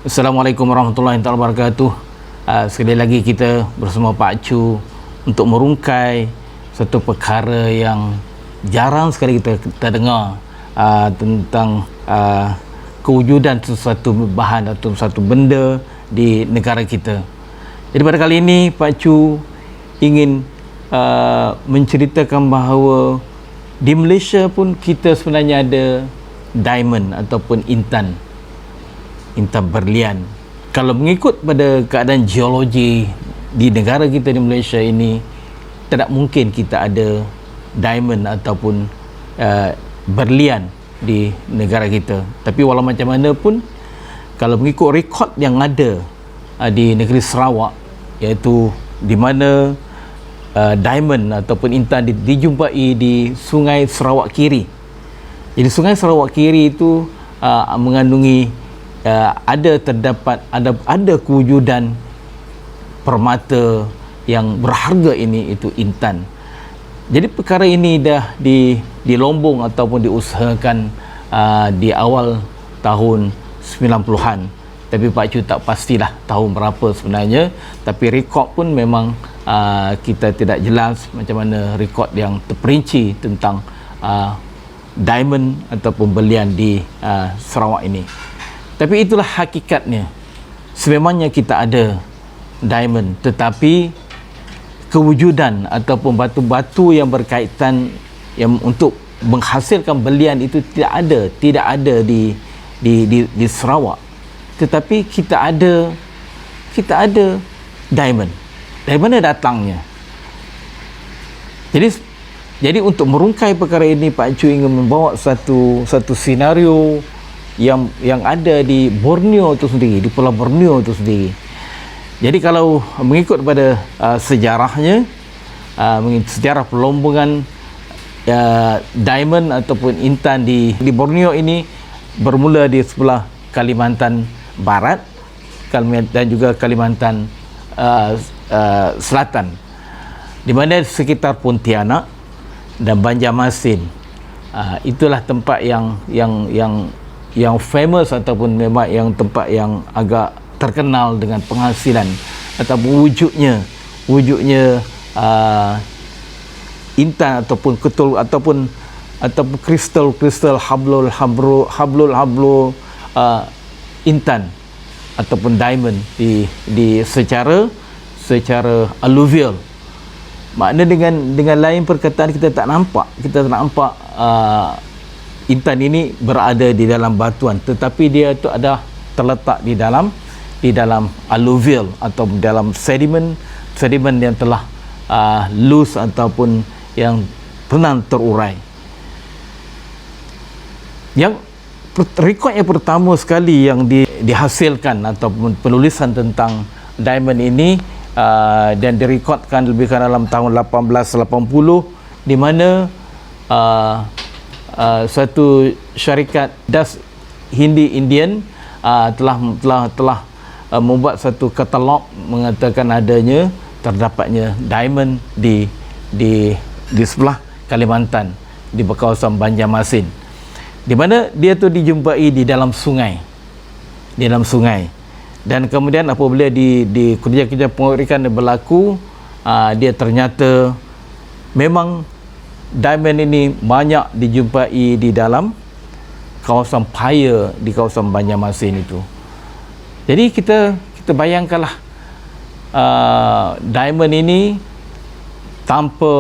Assalamualaikum warahmatullahi wabarakatuh. Sekali lagi kita bersama Pak Chu untuk merungkai satu perkara yang jarang sekali kita dengar, tentang kewujudan sesuatu bahan atau satu benda di negara kita. Jadi pada kali ini Pak Chu ingin menceritakan bahawa di Malaysia pun kita sebenarnya ada diamond ataupun intan berlian. Kalau mengikut pada keadaan geologi di negara kita di Malaysia ini, tidak mungkin kita ada diamond ataupun berlian di negara kita. Tapi walau macam mana pun, kalau mengikut rekod yang ada di negeri Sarawak, iaitu di mana diamond ataupun intan dijumpai di Sungai Sarawak Kiri. Jadi Sungai Sarawak Kiri itu mengandungi ada kewujudan permata yang berharga ini, itu intan. Jadi perkara ini dah dilombong ataupun diusahakan di awal tahun 90-an. Tapi Pak Chu tak pastilah tahun berapa sebenarnya, tapi rekod pun memang kita tidak jelas macam mana rekod yang terperinci tentang diamond ataupun berlian di Sarawak ini. Tapi itulah hakikatnya. Sememangnya kita ada diamond, tetapi kewujudan ataupun batu-batu yang berkaitan yang untuk menghasilkan berlian itu tidak ada di Sarawak. Tetapi kita ada diamond. Dari mana datangnya? Jadi untuk merungkai perkara ini, Pak Chu ingin membawa satu senario yang ada di Borneo itu sendiri, di Pulau Borneo itu sendiri. Jadi kalau mengikut pada sejarahnya, sejarah perlombongan diamond ataupun intan di Borneo ini bermula di sebelah Kalimantan Barat dan juga Kalimantan Selatan, di mana sekitar Pontianak dan Banjarmasin. Itulah tempat yang famous ataupun memang yang tempat yang agak terkenal dengan penghasilan ataupun wujudnya intan ataupun ketul ataupun kristal hablul intan ataupun diamond di secara alluvial. Makna dengan lain perkataan, kita tak nampak intan ini berada di dalam batuan, tetapi dia itu ada terletak di dalam alluvial atau dalam sedimen yang telah loose ataupun yang pernah terurai. Yang rekod yang pertama sekali yang dihasilkan ataupun penulisan tentang diamond ini dan direkodkan lebih kurang dalam tahun 1880, di mana suatu syarikat Das Hindi Indian telah membuat satu katalog mengatakan terdapatnya diamond di sebelah Kalimantan, di kawasan Banjarmasin, di mana dia tu dijumpai di dalam sungai. Dan kemudian apabila di kerja-kerja pengirikan berlaku, dia ternyata memang diamond ini banyak dijumpai di dalam kawasan Paya, di kawasan Banjarmasin itu. Jadi kita bayangkanlah, diamond ini tanpa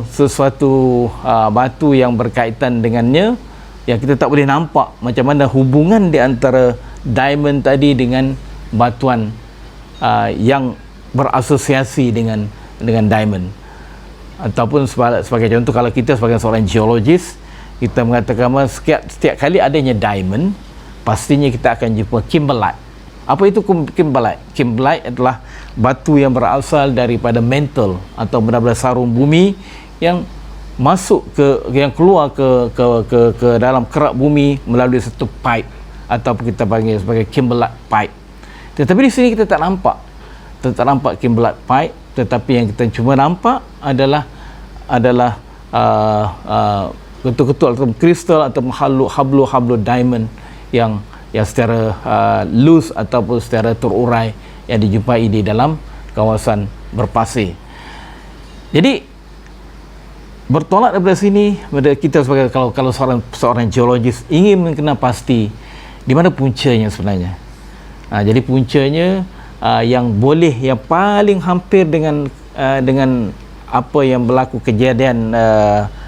sesuatu batu yang berkaitan dengannya, yang kita tak boleh nampak macam mana hubungan di antara diamond tadi dengan batuan yang berasosiasi dengan diamond. Ataupun sebagai contoh, kalau kita sebagai seorang geologis, kita mengatakan setiap kali adanya diamond, pastinya kita akan jumpa kimberlite. Apa itu kimberlite? Kimberlite adalah batu yang berasal daripada mantle atau benda-benda sarung bumi yang yang keluar ke dalam kerak bumi melalui satu pipe, atau kita panggil sebagai kimberlite pipe. Tetapi di sini kita tak nampak kimberlite pipe, tetapi yang kita cuma nampak adalah ketul-ketul atau kristal atau hablu diamond yang yang secara loose ataupun secara terurai yang dijumpai di dalam kawasan berpasir. Jadi bertolak daripada sini, kita sebagai kalau seorang geologis ingin mengenal pasti di mana puncanya sebenarnya. Jadi puncanya yang paling hampir dengan apa yang berlaku kejadian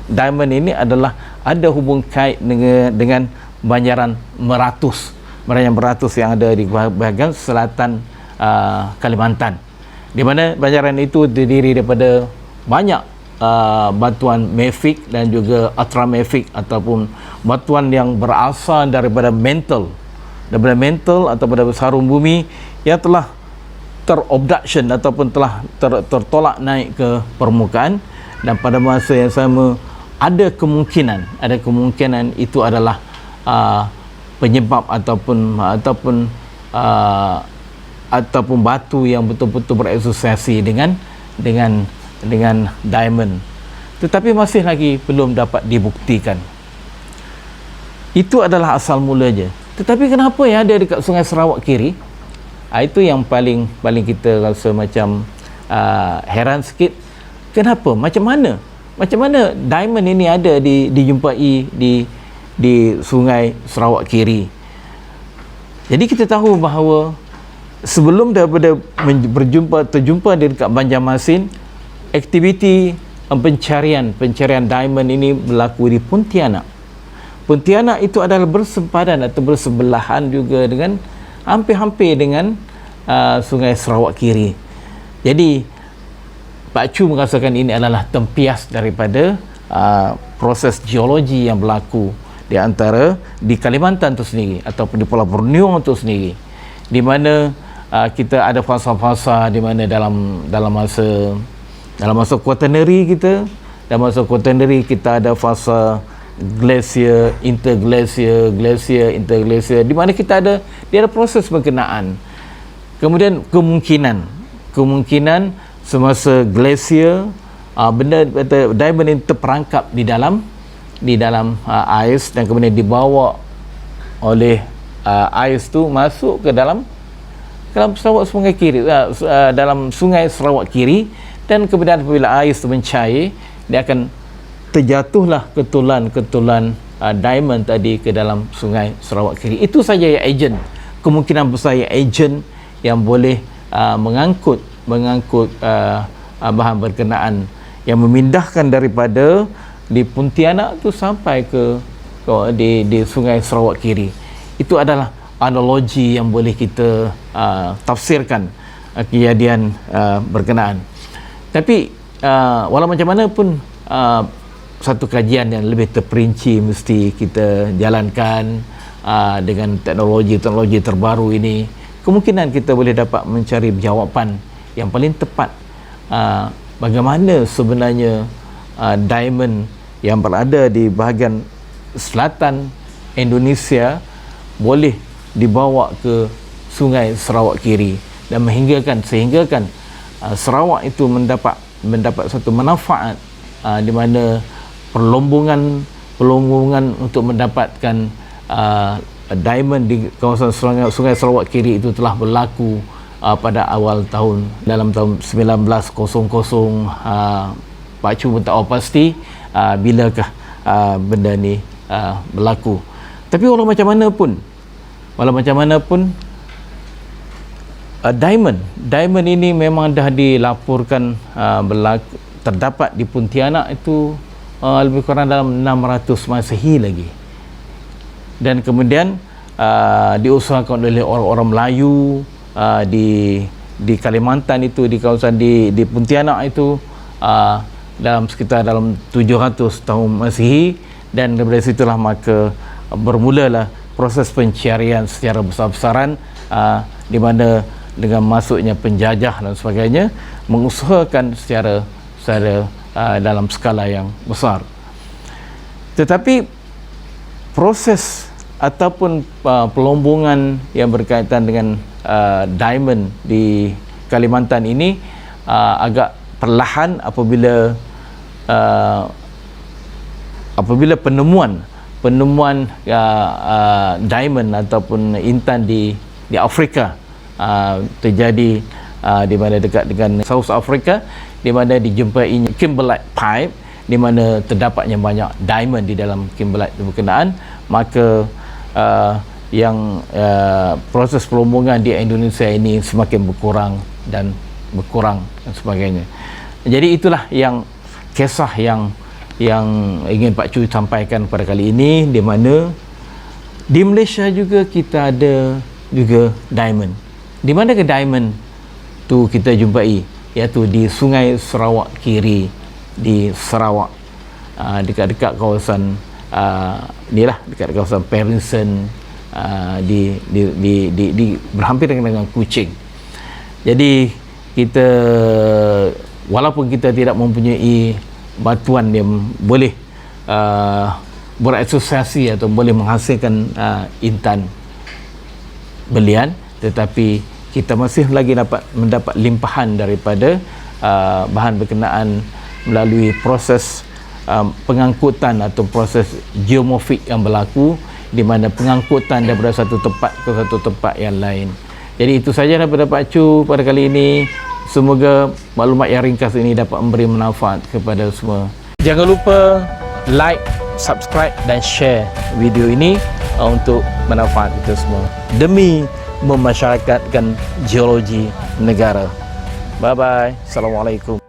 diamond ini adalah ada hubung kait dengan banjaran Meratus yang ada di bahagian selatan Kalimantan, di mana banjaran itu terdiri daripada banyak batuan mafic dan juga ultramafic ataupun batuan yang berasal daripada mantle atau daripada sarung bumi yang telah terobduction ataupun telah tertolak naik ke permukaan, dan pada masa yang sama ada kemungkinan itu adalah penyebab ataupun batu yang betul-betul berasosiasi dengan diamond, tetapi masih lagi belum dapat dibuktikan. Itu adalah asal mulanya. Tetapi kenapa ya ada dekat Sungai Sarawak kiri? Itu yang paling kita rasa macam heran sikit. Kenapa? Macam mana diamond ini ada dijumpai di Sungai Sarawak kiri? Jadi kita tahu bahawa sebelum daripada terjumpa di dekat Banjarmasin, aktiviti pencarian diamond ini berlaku di Pontianak. Pontianak itu adalah bersempadan atau bersebelahan juga dengan hampir-hampir dengan Sungai Sarawak kiri. Jadi Pak Chu merasakan ini adalah tempias daripada proses geologi yang berlaku di Kalimantan itu sendiri ataupun di Pulau Borneo itu sendiri, di mana kita ada fasa-fasa di mana dalam masa quaternary kita ada fasa glacier, interglacier, di mana dia ada proses berkenaan. Kemudian kemungkinan semasa glacier diamond ini terperangkap di dalam ais dan kemudian dibawa oleh ais tu masuk ke dalam Sungai kiri, dalam Sungai Sarawak kiri, dan kemudian apabila ais itu mencair, dia akan terjatuhlah ketulan diamond tadi ke dalam Sungai Sarawak kiri. Itu saja yang agent, kemungkinan besar yang agent yang boleh mengangkut bahan berkenaan yang memindahkan daripada di Pontianak tu sampai ke di Sungai Sarawak kiri. Itu adalah analogi yang boleh kita tafsirkan kejadian berkenaan. Tapi walau macam mana pun satu kajian yang lebih terperinci mesti kita jalankan dengan teknologi terbaru ini. Kemungkinan kita boleh dapat mencari jawapan yang paling tepat bagaimana sebenarnya diamond yang berada di bahagian selatan Indonesia boleh dibawa ke Sungai Sarawak kiri dan sehinggakan Sarawak itu mendapat satu manfaat di mana perlombongan untuk mendapatkan diamond di kawasan Sungai Sarawak kiri itu telah berlaku pada awal dalam tahun 1900. Pak Chu pun tak tahu pasti bilakah benda ni berlaku. Tapi walau macam mana pun diamond ini memang dah dilaporkan terdapat di Pontianak itu lebih kurang dalam 600 Masehi lagi, dan kemudian diusahakan oleh orang-orang Melayu di Kalimantan itu, di kawasan di Pontianak itu dalam 700 tahun Masehi, dan dari situlah maka bermulalah proses pencarian secara besar-besaran di mana dengan masuknya penjajah dan sebagainya mengusahakan secara dalam skala yang besar. Tetapi proses ataupun pelombongan yang berkaitan dengan diamond di Kalimantan ini agak perlahan apabila penemuan penemuan diamond ataupun intan di Afrika terjadi di mana dekat dengan South Africa, di mana dijumpai kimberlite pipe, di mana terdapatnya banyak diamond di dalam kimberlite berkenaan. Maka proses perlombongan di Indonesia ini semakin berkurang dan sebagainya. Jadi itulah yang kisah yang ingin Pak Cu sampaikan pada kali ini, di mana di Malaysia juga kita ada juga diamond. Di mana ke diamond tu kita jumpai, iaitu di Sungai Sarawak Kiri di Sarawak, dekat-dekat kawasan dekat kawasan Parinson, di berhampiran dengan Kuching. Jadi kita, walaupun kita tidak mempunyai batuan yang boleh berasosiasi atau boleh menghasilkan intan belian, tetapi kita masih lagi mendapat limpahan daripada bahan berkenaan melalui proses pengangkutan atau proses geomorfik yang berlaku, di mana pengangkutan daripada satu tempat ke satu tempat yang lain. Jadi itu saja daripada Pak Cu pada kali ini. Semoga maklumat yang ringkas ini dapat memberi manfaat kepada semua. Jangan lupa like, subscribe dan share video ini untuk manfaat kita semua, demi memasyarakatkan geologi negara. Bye bye. Assalamualaikum.